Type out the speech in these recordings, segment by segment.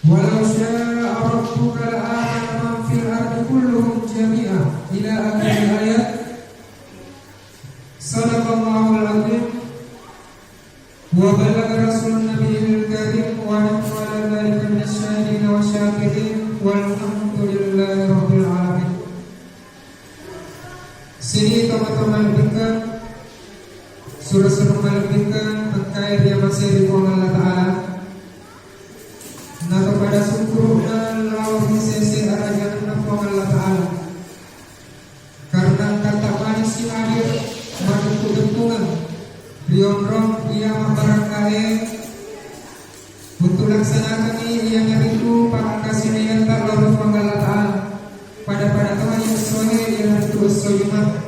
Walau syaa rabbuka la'amana man fil ardi kulluhum jami'a ila akhir ayat. Sadaqallahul azim wa balagha rasulun nabiyil karim wa nahnu ala dzalika minasyahidin wa syakirin walhamdulillahi rabbil alamin. Sini teman-teman lebihkan surah-surah melebihkan terkait yang masih di Allah Ta'ala. Nah kepada syukur Allah sesi arajan nafong Allah Ta'ala. Karena kata manusia hadir menentu dentungan rionrong ia barangkali untuk laksanakan ini yang itu para kasih yang tak lalu Allah Ta'ala pada Tuhan yang soleh yang itu sojumat.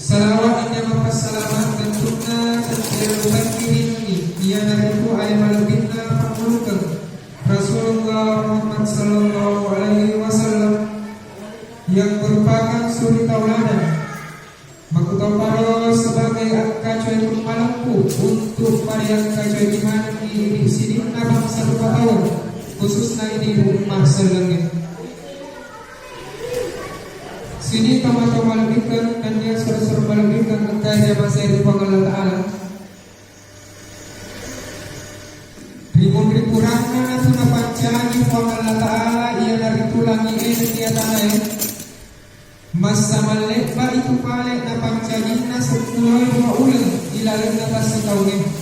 Salawat yang mempesalamat dan sunnah dan kehidupan ini ia nariku ayat malabitna pangulukan Rasulullah Muhammad sallallahu alaihi wasallam yang merupakan suri tauladan makutoparo sebagai angkacoy malampu untuk varian kacoy gimana di sini abang satu tahun khususnya di umat selengit. Sini teman-teman lebihkan dan dia suruh melebihkan engkau masih di Allah Ta'ala. Ribu rangna tuna pancani Allah Ta'ala ia dari tulangi dia tanai. Masa malek ba itu palek na pancani na sepuluh dua ulang ilaleng na pas setahun.